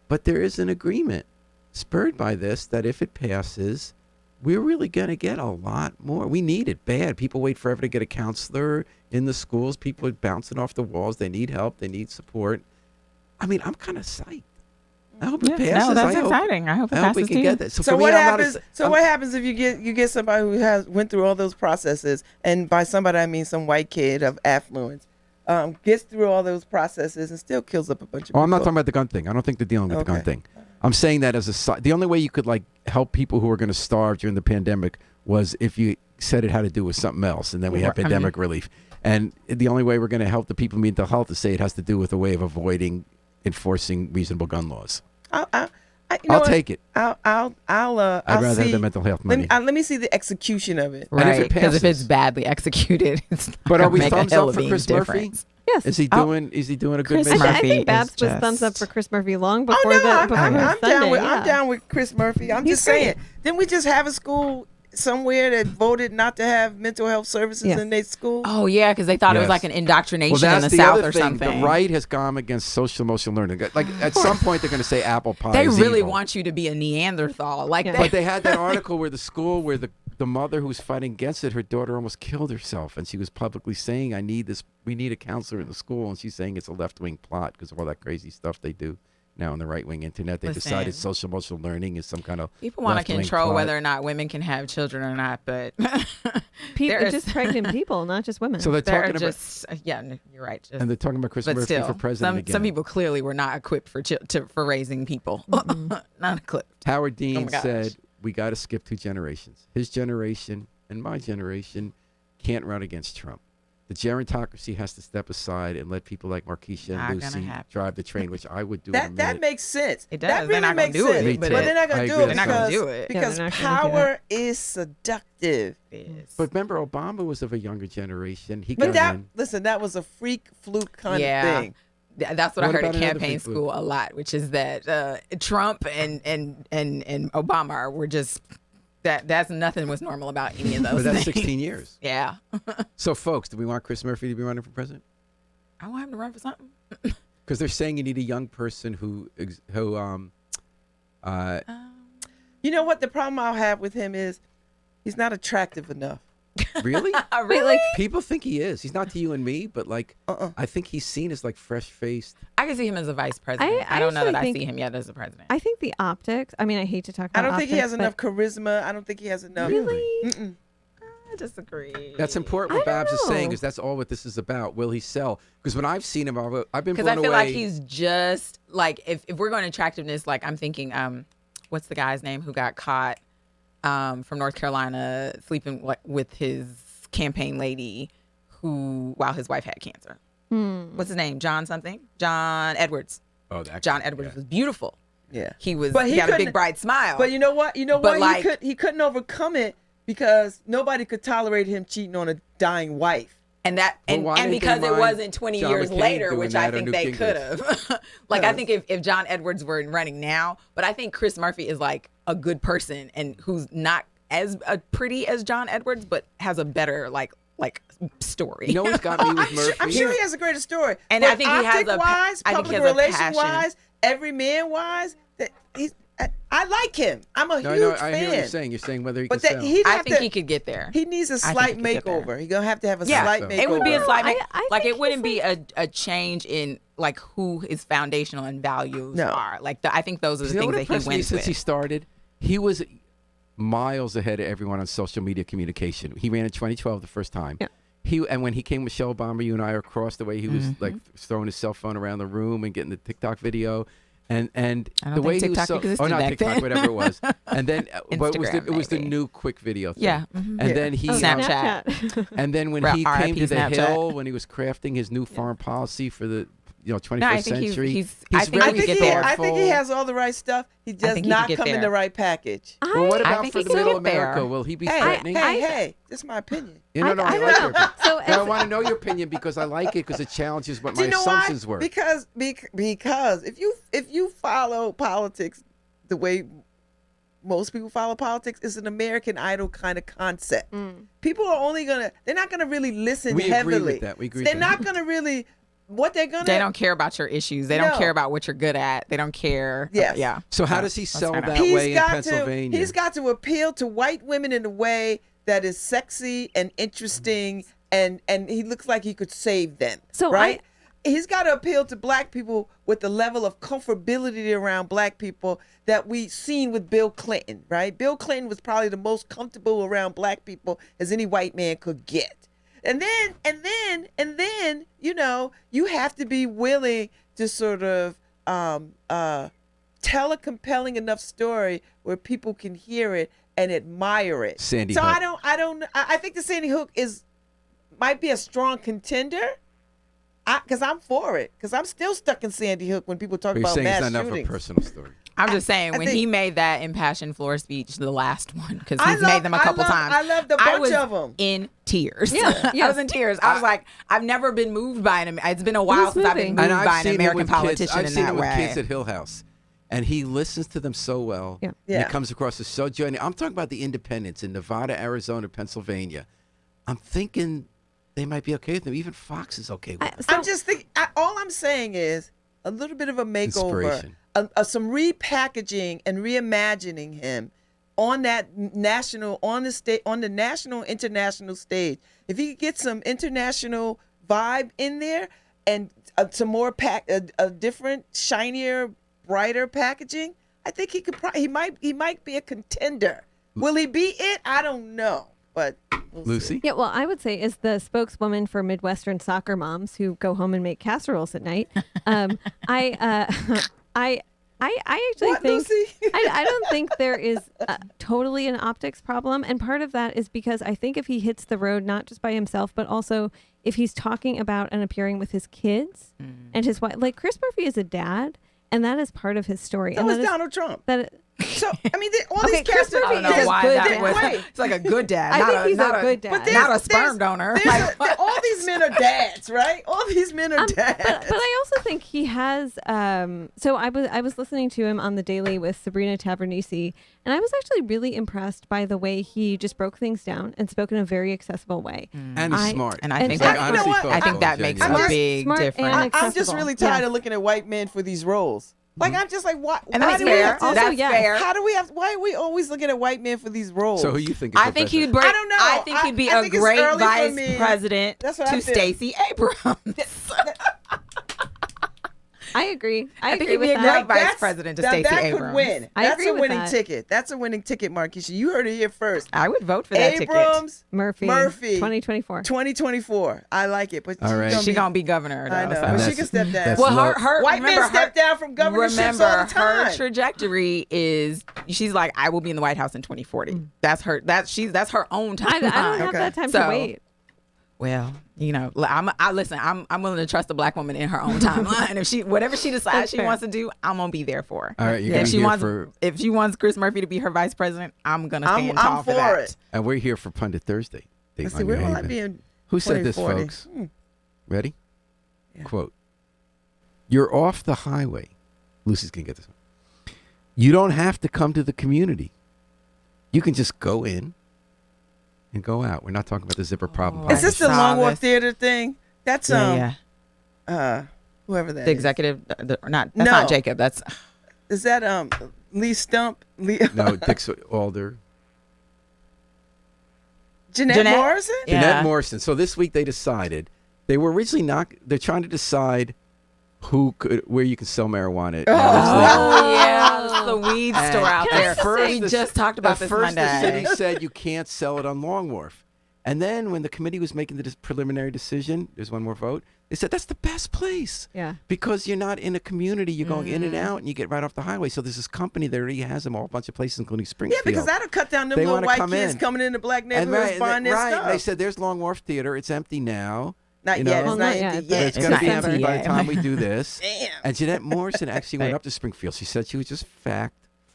But there is an agreement spurred by this that if it passes, we're really going to get a lot more. We need it bad. People wait forever to get a counselor in the schools. People are bouncing off the walls. They need help. They need support. I mean, I'm kind of psyched. I hope it passes. No, that's I hope- exciting. I hope it I hope we passes can too. get that. So for me, what I'm not happens? I'm- What happens if you get somebody who went through all those processes, and by somebody I mean some white kid of affluence, gets through all those processes and still kills up a bunch of people? Oh, I'm not talking about the gun thing. I don't think they're dealing with the gun Okay. thing. I'm saying that as a side. The only way you could like help people who are going to starve during the pandemic was if you said it had to do with something else, and then we have Right. pandemic relief. And the only way we're going to help the people with mental health is say it has to do with a way of avoiding enforcing reasonable gun laws. You know I'll what? take it. I'd I'd rather see, have the mental health let money. me see the execution of it. And if it Right, because if it's passes- badly executed, it's not But are gonna we make a thumbs hell up of for a Chris Murphy? difference. Yes. Is he Oh. doing? Is he doing a good Chris mission? I Murphy think Babs is was thumbs up just- for Chris Murphy long Oh before no, the I'm before down Sunday. with yeah. I'm down with Chris Murphy. I'm He's just saying. great. Didn't we just have a school somewhere that voted not to have mental health services Yes. in their school? Oh yeah, because they thought it was Yes. like an indoctrination Well, in that's the the South other or thing. something. The right has gone against social emotional learning. Like at some point, they're going to say apple pie. They is really evil. want you to be a Neanderthal, like Yeah. that. But they had that article where the school where the mother who was fighting against it, her daughter almost killed herself, and she was publicly saying, we need a counselor in the school," and she's saying it's a left-wing plot because of all that crazy stuff they do now on the right-wing internet. They decided Listen. social emotional learning is some kind of People want to left-wing control plot. whether or not women can have children or not, but People, There's- just pregnant people, not just women. So they're they're talking about, just no, you're right. Just, and they're talking about Chris but Murphy still, for president again. some people clearly were not equipped for for raising people. Not equipped. Howard Oh Dean my gosh. said, "We got to skip 2 generations. His generation and my generation can't run against Trump. The gerontocracy has to step aside and let people like Markeisha Not and gonna Lucy happen. drive the train, which I would do in a That minute. makes sense. It does. That They're really not gonna makes do sense. it, Me but too. But they're not I going to agree. do it They're not gonna because, do it. Yeah, because they're not gonna do power is seductive. But remember, Obama was of a younger generation. He But got in. that was a freak fluke kind Yeah. of thing. That's what I What heard about at another campaign freak school a lot, which is that Trump and Obama were just that's nothing was normal about any of those But that's things. 16 years. Yeah. So, folks, do we want Chris Murphy to be running for president? I want him to run for something. Because they're saying you need a young person who You know what the problem I'll have with him is he's not attractive enough. really? Really? like People think he is. He's not to you and me, but like, Uh-uh. I think he's seen as like fresh-faced. I can see him as a vice president. I I don't know that actually I see think- him yet as a president. I think the optics. I mean, I hate to talk I about. don't think he has optics, enough but charisma. I don't think he has enough. Really? Mm-mm. I disagree. That's important. I What don't Babs is saying know. is that's all what this is about. Will he sell? Because when I've seen him, I've been Because blown I feel away. like he's just like if we're going attractiveness, like I'm thinking, what's the guy's name who got caught from North Carolina sleeping with his campaign lady while his wife had cancer. What's his name? John something? John Edwards. Oh, that John guy, Edwards yeah. was beautiful. Yeah. He was. But he he had a big couldn't- bright smile. But you know what? But like- he couldn't overcome it because nobody could tolerate him cheating on a dying wife. And that Well, and, why and didn't they because it mind wasn't 20 John years McCain later, doing which that I or think Newt they Gingrich? could have. Like I think if John Edwards were running now, but I think Chris Murphy is like a good person and who's not as pretty as John Edwards, but has a better like story. You know what's got me with Murphy? I'm sure he has a greater story. And but I think he has a pa- optic-wise, I think he public has a relation passion. wise, every man wise, that I like him. I'm a No, huge no, I fan. hear what you're saying. You're saying whether he But can that sell. he'd I have think to, he could get there. he needs a think slight he could get there. makeover. He's gonna have to have a Yeah, slight makeover. it would be a slight. I Like think it wouldn't he's be a change in like who his foundational and values No. are. Like I think those are the You know things what that he impressed me went since he with. started? He was miles ahead of everyone on social media communication. He ran in 2012 the first time. Yeah. And when he came with Michelle Obama, you and I are across the way. He was like throwing his cell phone around the room and getting the TikTok video. And I don't the way think he was TikTok so existed not back TikTok, then. whatever it was. And then but it was the maybe. new quick video thing. Yeah. And Yeah. then he Snapchat. and then when Ra- he came to RIP the Snapchat. Hill, when he was crafting his new foreign policy for the 21st I think century, he's- I think I he think could he, get there. I think he has all the right stuff. He does think he not could get come in there. the right package. Well, what I about think for he the could middle get there. America? Will he be Hey, threatening? hey, this is my opinion. You know, no, I I don't like know. your opinion. So No, I as- want to know your opinion because I like it because it challenges what Do my you know assumptions why? were. Because if you follow politics the way most people follow politics, is an American Idol kind of concept. People are they're not gonna really listen We heavily. agree with that. We agree They're with that. not gonna really, what they're gonna. They don't care about your issues. They don't No. care about what you're good at. They don't care. Yes. Yeah. So how does he sell fair enough. that way in Pennsylvania? He's got to appeal to white women in a way that is sexy and interesting, and he looks like he could save them. So right? He's got to appeal to black people with the level of comfortability around black people that we seen with Bill Clinton, right? Bill Clinton was probably the most comfortable around black people as any white man could get. And then, you know, you have to be willing to sort of tell a compelling enough story where people can hear it and admire it. Sandy so Hook. I think the Sandy Hook might be a strong contender. Because I'm for it. Because I'm still stuck in Sandy Hook when people talk But you're about saying it's mass not enough of a shootings. personal story. I'm just saying, when think- he made that impassioned floor speech, the last one, because I he's love- made them a couple times. I loved a bunch was of 'em. in tears. Yeah, I was in tears. I was like, I've never been moved by an. It's been a while was since I've been moving. moved And by I've an seen him American with kids. politician I've in seen that him with way. kids at Hill House, and he listens to them so well. Yeah. And Yeah. he comes across as so genuine. I'm talking about the independents in Nevada, Arizona, Pennsylvania. I'm thinking they might be okay with him. Even Fox is okay with him. I'm just thinking, all I'm saying is a little bit of a makeover, Inspiration. some repackaging and reimagining him on that on the national, international stage. If he could get some international vibe in there and some more a different, shinier, brighter packaging, I think he could. He might be a contender. Will he be it? I don't know, but we'll see. Lucy? Yeah, well, I would say is the spokeswoman for Midwestern soccer moms who go home and make casseroles at night. I actually What, think Lucy? I don't think there is totally an optics problem, and part of that is because I think if he hits the road not just by himself, but also if he's talking about and appearing with his kids and his wife, like Chris Murphy is a dad, and that is part of his story. So and is that is- Donald Trump. that So I mean, all Okay, these Chris cast Murphy I don't know is why good that dad. was. Wait. It's like a good dad. I not think a, he's not a good dad. But But not a sperm donor. Like, all these men are dads, right? All these men are dads. But I also think he has. So I was listening to him on the Daily with Sabrina Tavernisi, and I was actually really impressed by the way he just broke things down and spoke in a very accessible way. And he's I- smart. and I And think I- that you know what? I think that makes I'm a just big smart and difference. I'm just accessible. really tired Yeah. of looking at white men for these roles. Like I'm just like, why? And why that's do we fair. have to- Also, That's yeah. fair. How do we have? Why are we always looking at white men for these roles? So who you think is I the think president? he'd bring. I don't know. I think he'd be I a think it's great early for vice me. president That's what I to feel. Stacey Abrams. I agree. I think agree he'd with be a that. great vice That's- president to now Stacey that Abrams. could win. I That's agree a with winning that. ticket. That's a winning ticket, Marquisha. You heard it here first. I would vote for that ticket. Abrams, Murphy, Murphy, 2024. 2024. I like it, but All right. She gonna be governor. Though, I know, so. but she that's- can step down. that's Well, low. her White remember men step down from governorships remember all the time. her trajectory is she's like, I will be in the White House in 2040. That's her. That's her own I timeline. don't have Okay. that time So, to wait. Well, you know, I'm willing to trust a black woman in her own timeline. If she whatever she decides That's she fair. wants to do, I'm gonna be there for her. All right, you're if gonna she be here wants for- if she wants Chris Murphy to be her vice president, I'm gonna I'm stand tall for that. it. And we're here for Pundit Thursday. Let's Dateline see, where New will I Haven. be in Who said this, 2040? folks? Ready? Quote. You're off the highway. Lucy's going to get this one. You don't have to come to the community. You can just go in and go out. We're not talking about the zipper problem. Oh, Is this the I saw Long Wharf this. Theater thing? That's Yeah, whoever that the is. executive, that's No. not Jacob. That's Is that Lee Stump? No, Dix Alder. Jeanette Jeanette? Morrison? Yeah. Jeanette Morrison. So this week they decided, they were originally not, they're trying to decide where you can sell marijuana. oh yeah, the weed And store out at there. first We the- just talked about At this first, the Monday. city said you can't sell it on Long Wharf. And then when the committee was making the preliminary decision, there's one more vote, they said that's the best place. Yeah. Because you're not in a community. You're going in and out, and you get right off the highway. So there's this company that already has them all a bunch of places, including Yeah, Springfield. because that'll cut down them They little wanna white come kids in. coming into black and neighborhoods buying their right. stuff. They said there's Long Wharf Theater. It's empty now. Not you yet. know? It's Well, not not empty yet, But yet. it's It's going to not be empty empty by the yet. time we do this. Damn. And Jeanette Morrison actually went up to Springfield. She said she was just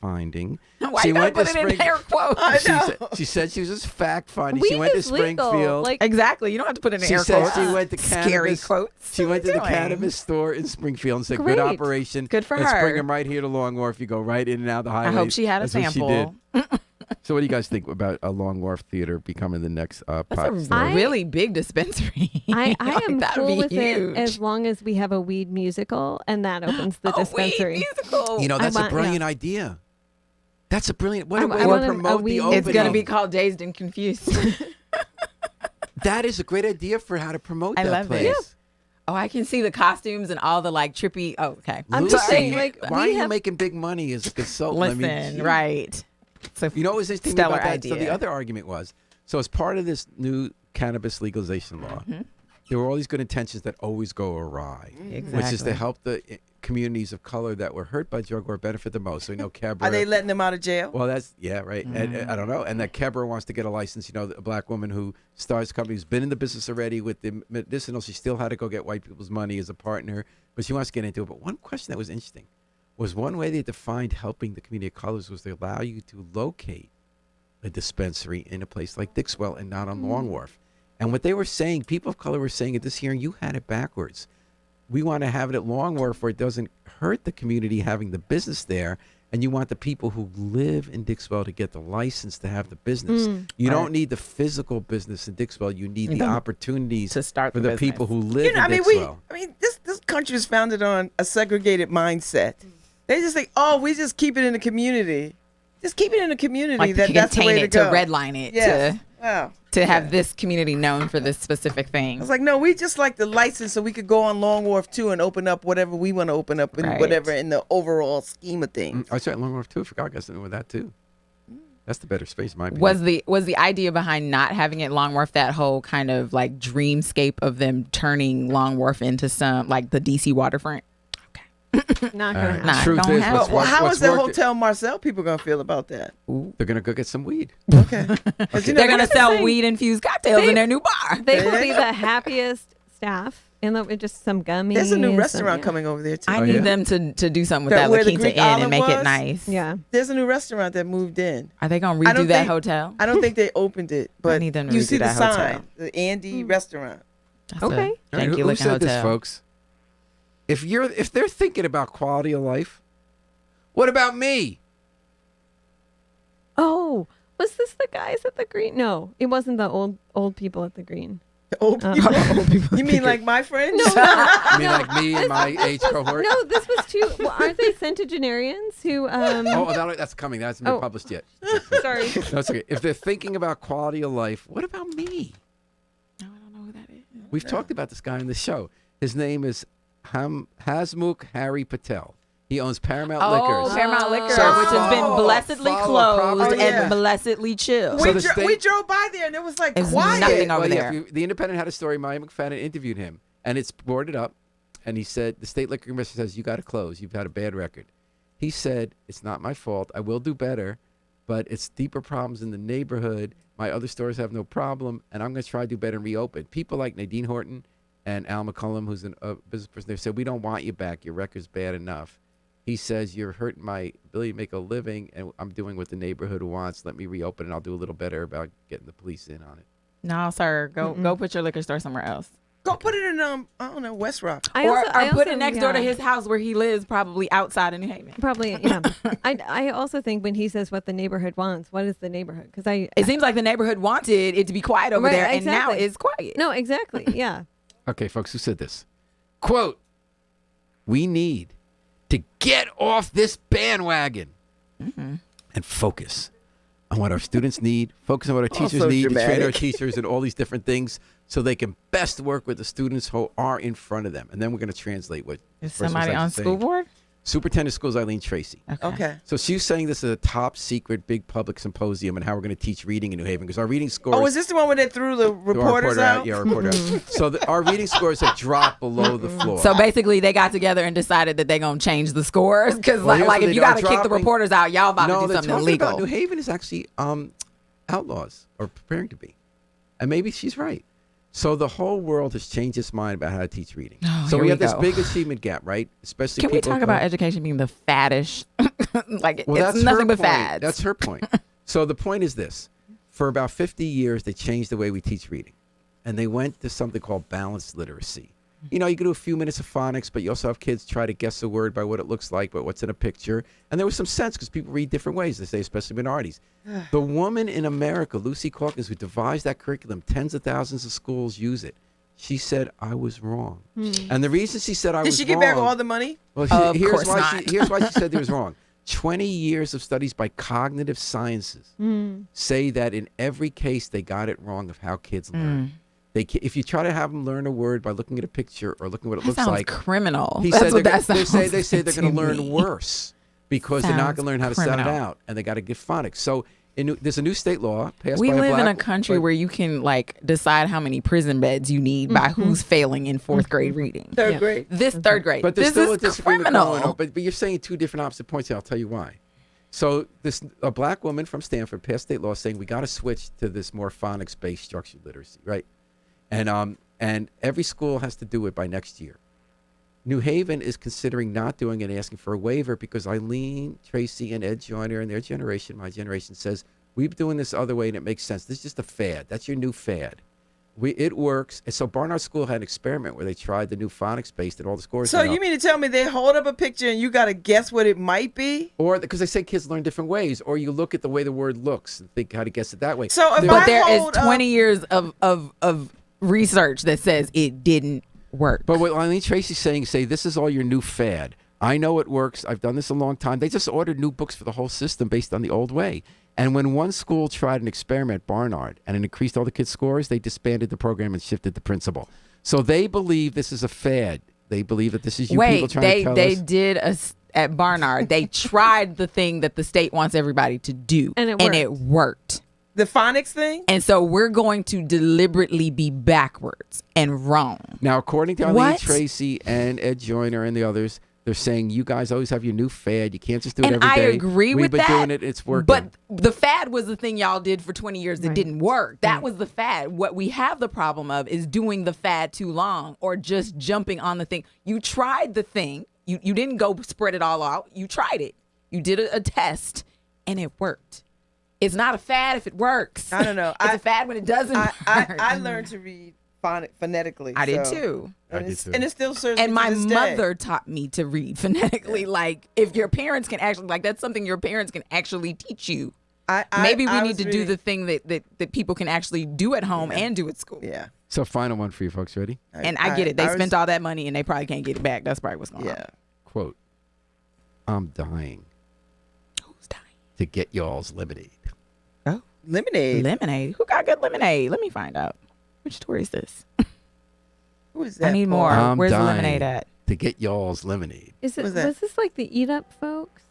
finding. Why She you gotta went to put it in Spring- air quotes? I know. She said she was just fact finding. Weed She went to is legal. Springfield. Like, Exactly. You don't have to put it in She air said quotes. she went to Scary cannabis. quotes. She What went are to you the doing? cannabis store in Springfield and said, Great. "Good operation." Good for Let's bring her. them right here to Long Wharf. You go right in and out of the highway. I hope she had a That's what she sample. did. So, what do you guys think about a Long Wharf Theater becoming the next That's pot a store? really big dispensary. I Like, am that'd cool be with huge. it as long as we have a weed musical and that opens the A weed dispensary. musical. You know, that's a want- brilliant yeah. idea. That's a brilliant. What I a way want to a promote weed- the It's opening. It's gonna be called Dazed and Confused. That is a great idea for how to promote I that love place. it. Oh, I can see the costumes and all the like trippy. Oh, okay. I'm Lucy, just saying, like, why are we you have- making big money as a consultant? Listen, you- right. So You know what was interesting stellar about that? idea. So the other argument was, so as part of this new cannabis legalization law, there were all these good intentions that always go awry, which is Exactly. to help the communities of color that were hurt by drug war benefit the most. So, you know, Kebra. Are they letting them out of jail? Well, that's, yeah, right. And I don't know. And that Kebra wants to get a license, you know, a black woman who starts a company, who's been in the business already with the medicinal. She still had to go get white people's money as a partner, but she wants to get into it. But one question that was interesting was one way they defined helping the community of colors was to allow you to locate a dispensary in a place like Dixwell and not on Long Wharf. And what they were saying, people of color were saying at this hearing, you had it backwards. We want to have it at Long Wharf where it doesn't hurt the community having the business there. And you want the people who live in Dixwell to get the license to have the business. You don't need the physical business in Dixwell. You need the opportunities To start for the the people who live You know, in I mean, Dixwell. this country is founded on a segregated mindset. They just think, oh, we just keep it in the community. Just keep it in the community. like to That's the contain way it, to go. redline it, Yes. Wow. to have this community known for this specific I thing. was like, no, we just like the license so we could go on Long Wharf too and open up whatever we want to open up and Right. whatever in the overall scheme of things. I said Long Wharf too. I forgot I got something with that too. That's the better space, in my opinion. Was the idea behind not having it Long Wharf that whole kind of like dreamscape of them turning Long Wharf into some like the DC waterfront? Not All gonna right. happen. Nah, Truth don't is, have what's- it. Well, how what's is the worked- Hotel Marcel people going to feel about that? They're gonna go get some weed. Okay. 'Cause, you know, They're gonna sell saying- weed infused cocktails They- in their new bar. They will be the happiest staff in the just some gummies. There's a new and- restaurant yeah. coming over there too. I Oh, need yeah? them to do something with That that where La the Quinta Greek Inn Island and make it was? nice. Yeah. There's a new restaurant that moved in. Are they gonna I don't redo that think- hotel? I don't think they opened it, but need them to you redo see the that sign, hotel. the Andy Restaurant. That's Okay. a All right, Thank you, who looking said this, hotel. folks? If they're thinking about quality of life, what about me? Oh, was this the guys at the green? No, it wasn't the old people at the green. The old people. You mean like my friends? I mean, like me and my age cohort. No, this was two. Well, aren't they centenarians who? That's coming. That hasn't been Oh. published yet. Sorry. No, it's okay. If they're thinking about quality of life, what about me? No, I don't know who that is. We've talked about this guy in the show. His name is Hasmukh Hari Patel. He owns Paramount Oh, Liquors. Paramount Liquor, So which has been follow- blessedly follow closed property. Oh, yeah. and blessedly chill. So we, the we state- drove by there and it was like It's quiet. nothing over Well, yeah, there. the Independent had a story. Maya McFadden interviewed him, and it's boarded up. And he said, the state liquor commissioner says, you got to close. You've had a bad record. He said, it's not my fault. I will do better, but it's deeper problems in the neighborhood. My other stores have no problem, and I'm going to try to do better and reopen. People like Nadine Horton and Al McCullum, who's a business person there, said, we don't want you back. Your record's bad enough. He says, you're hurting my ability to make a living, and I'm doing what the neighborhood wants. Let me reopen, and I'll do a little better about getting the police in on it. No, sir. Go put your liquor store somewhere else. Go put it in I don't know, West Rock. Or put it next door to his house where he lives, probably outside of New Haven. Probably, yeah. I also think when he says what the neighborhood wants, what is the neighborhood? Because It seems like the neighborhood wanted it to be quiet over Right, there, and now exactly. it's quiet. no, exactly, yeah. Okay, folks, who said this? Quote, we need to get off this bandwagon and focus on what our students need, focus on what our teachers Also need, to train our dramatic. teachers and all these different things so they can best work with the students who are in front of them. And then we're going to translate what Is this person was somebody on actually school saying. board? Superintendent of Schools Eileen Tracy. Okay. So she's saying this is a top secret big public symposium and how we're going to teach reading in New Haven because our reading scores. Oh, is this the one where they threw the our reporters out? Yeah, our reporter out. So our reading scores have dropped below the floor. So basically, they got together and decided that they're gonna change the scores because, Well, here's like, what if they you are got to kick the dropping- reporters out, y'all about no, to do they're something talking illegal. about New Haven is actually outlaws or preparing to be, and maybe she's right. So the whole world has changed its mind about how to teach reading. Oh, So here we we have this go. big achievement gap, right? Especially Can we people talk who- about education being the faddish? Like Well, it's that's nothing her but point. fads. That's her point. So the point is this: for about 50 years, they changed the way we teach reading, and they went to something called balanced literacy. You know, you can do a few minutes of phonics, but you also have kids try to guess a word by what it looks like, but what's in a picture. And there was some sense because people read different ways. They say, especially minorities. The woman in America, Lucy Calkins, who devised that curriculum, tens of thousands of schools use it. She said, I was wrong. And the reason she said I was Did she get wrong. back all the money? Well, Of here's course why not. here's why she said they was wrong. 20 years of studies by cognitive sciences say that in every case they got it wrong of how kids learn. If you try to have them learn a word by looking at a picture or looking at what it That looks sounds like, criminal. he That's said what they're that go- they sounds say they're going to learn me. worse because they're not Sounds going to learn how to sound it criminal. out, and they got to get phonics. So there's a new state law passed We by live in a black- country by- where you can like decide how many prison beds you need by who's failing in fourth grade reading. Third Yeah. grade. This third grade. But there's this still a is disagreement going on. criminal. But you're saying two different opposite points here. I'll tell you why. So a black woman from Stanford passed state law saying we got to switch to this more phonics-based structured literacy, right? And every school has to do it by next year. New Haven is considering not doing it and asking for a waiver because Eileen, Tracy, and Ed Joyner and their generation, my generation, says we've been doing this other way and it makes sense. This is just a fad. That's your new fad. It works. And so Barnard School had an experiment where they tried the new phonics based and all the scores. So went you up. mean to tell me they hold up a picture and you got to guess what it might be? Or because they say kids learn different ways, or you look at the way the word looks and think how to guess it that way. So if There- But I there is hold up- 20 years of research that says it didn't work. But what Eileen Tracy's saying, this is all your new fad. I know it works. I've done this a long time. They just ordered new books for the whole system based on the old way. And when one school tried an experiment, Barnard, and it increased all the kids' scores, they disbanded the program and shifted the principal. So they believe this is a fad. They believe that this is you people Wait, trying to tell they us. did at Barnard. They tried the thing that the state wants everybody to do, And it worked. the phonics thing? And so we're going to deliberately be backwards and wrong. Now, according to Eileen What? Tracy and Ed Joyner and the others, they're saying you guys always have your new fad. You can't just do it And every I day. agree We've with been that. doing it. It's working. But the fad was the thing y'all did for 20 years that Right. didn't work. That was the fad. What we have the problem of is doing the fad too long or just jumping on the thing. You tried the thing. You didn't go spread it all out. You tried it. You did a test and it worked. It's not a fad if it works. I don't know. It's a fad when it doesn't work. I learned to read phonetically. I did so- too. I And, did it's- too. and it still serves And me my to this day. mother taught me to read phonetically. Like, if your parents can actually, like, that's something your parents can actually teach you. Maybe we I need was to do reading- the thing that people can actually do at home and do at school. Yeah. So final one for you folks. Ready? And I get it. They was- spent all that money and they probably can't get it back. That's probably what's going on. Yeah. Quote, I'm dying Who's dying? to get y'all's lemonade. Oh, Lemonade. lemonade. Who got good lemonade? Let me find out. Which store is this? Who is that? I need Paul? more. I'm Where's the dying lemonade at? to get y'all's lemonade. Is it What's that? was this like the Eat Up folks?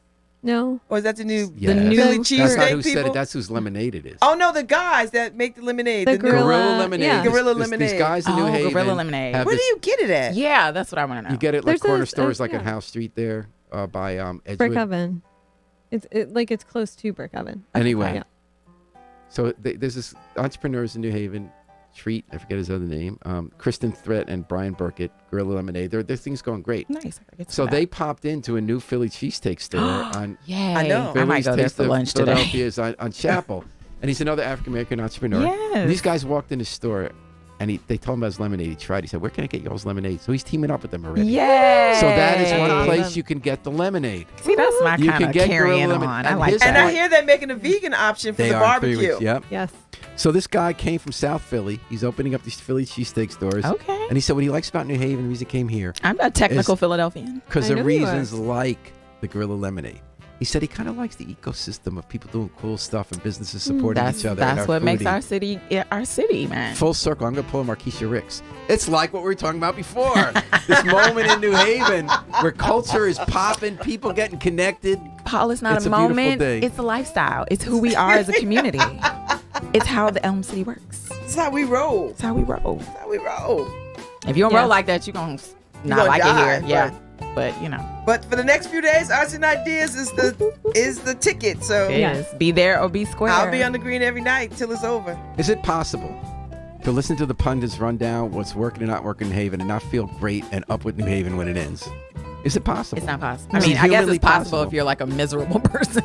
No. Or is that the new Yes. new- Philly That's not cheesesteak who said people? it. That's whose lemonade it is. Oh no, the guys that make the lemonade. The new- gorilla- Lemonade. yeah. Gorilla These Lemonade. guys in New Oh, Haven. Gorilla Lemonade. have Where do this- you get it at? Yeah, that's what I want to know. You get it like There's corner a- stores like at yeah. House Street there by Edgewood. Brick Oven. It's close to Brick Oven. I can Anyway, find out. So there's this entrepreneurs in New Haven, Treat, I forget his other name, Kristen Threat and Brian Burkett, Gorilla Lemonade. Their things going great. Nice. I get So some they of popped into a new Philly cheesesteak store on that. Yay. I know. I might Philly's go there Taste for of lunch today. Philadelphia is on Chapel. And he's another African American entrepreneur. Yes. And these guys walked in his store and they told him about his lemonade. He tried. He said, "Where can I get y'all's lemonade?" So he's teaming up with them already. Yay. So that is one Awesome. place you can get the lemonade. See, that's my You kind can of get carrying Gorilla on. Lemon- I and like his- And that. I hear they're making a vegan option for They the are in 3 barbecue. weeks. Yep. Yes. So this guy came from South Philly. He's opening up these Philly cheesesteak stores. Okay. And he said what he likes about New Haven, the reason he came here, I'm a technical Philadelphian. because I of know you are. reasons like the Gorilla Lemonade. He said he kind of likes the ecosystem of people doing cool stuff and businesses supporting That's each other. and that's our what makes foodie. our city, man. Full circle. I'm going to pull Markeisha Ricks. It's like what we were talking about before. This moment in New Haven where culture is popping, people getting connected. Paul, it's not It's a a beautiful moment. day. It's a lifestyle. It's who we are as a community. It's how the Elm City works. That's how we roll. It's how we roll. That's how we roll. If you don't Yeah. roll like that, you're going to not gonna like die, it here. Yeah. But, you know, But for the next few days, Arts and Ideas is the ticket. So it is. Be there or be square. I'll be on the green every night till it's over. Is it possible To listen to the pundits run down what's working and not working in Haven and not feel great and up with New Haven when it ends. Is it possible? It's not possible. Is I mean, it I guess humanly it's possible possible? if you're like a miserable person.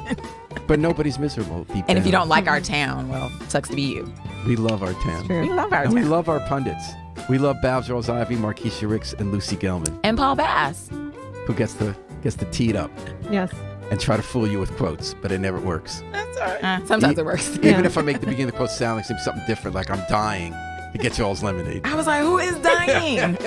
But nobody's miserable deep And if you down. don't like our town, well, it sucks to be you. We love our town. True. We love our And we town. love our pundits. We love Babs Rose Ivy, Markeisha Ricks, and Lucy Gelman, And Paul Bass. who gets to tee it up Yes. and try to fool you with quotes, but it never works. That's all right. Sometimes it works. Even Yeah. if I make the beginning of the quote sound like something different, like I'm dying to get y'all's lemonade. I was like, who is dying?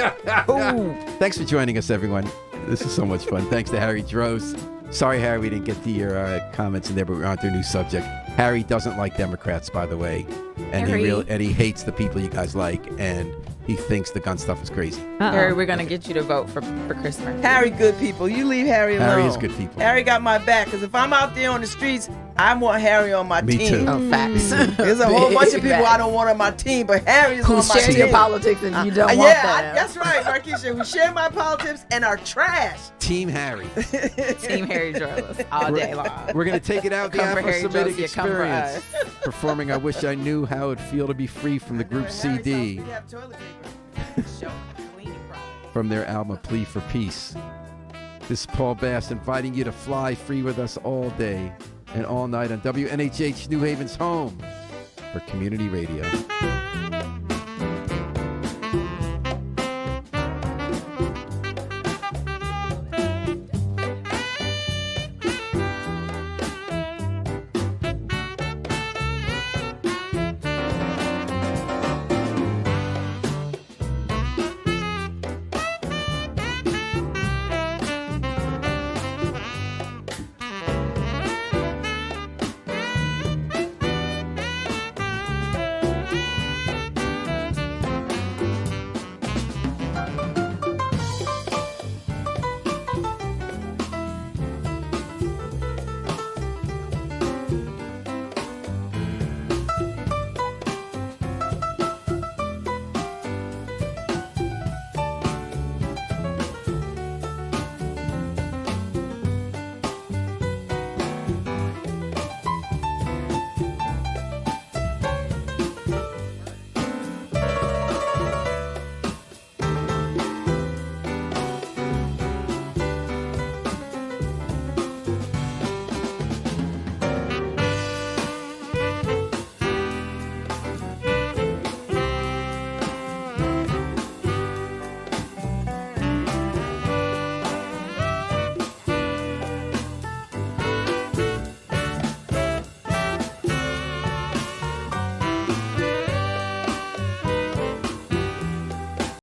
Ooh. Thanks for joining us, everyone. This is so much fun. Thanks to Harry Droz. Sorry, Harry, we didn't get to your comments in there, but we're on to a new subject. Harry doesn't like Democrats, by the way, and Harry. he hates the people you guys like, and he thinks the gun stuff is crazy. Harry, we're going to get you to vote for Christmas. Harry, good people. You leave Harry alone. Harry is good people. Harry got my back because if I'm out there on the streets, I want Harry on my Me team. too. Oh, facts. There's a whole bunch of people I don't want on my team, but Harry is Who on my share team. your politics and you don't want Yeah, them. that's right, Markeisha. Who share my politics and are trash. Team Harry. Team Harry Droz all day long. We're going to take it out the Come for Harry Afro-Semitic Droz, you come for experience. Performing I Wish I Knew How It'd Feel to Be Free from the group CD. We have toilet paper. From their album A Plea for Peace. This is Paul Bass inviting you to fly free with us all day and all night on WNHH New Haven's home for community radio.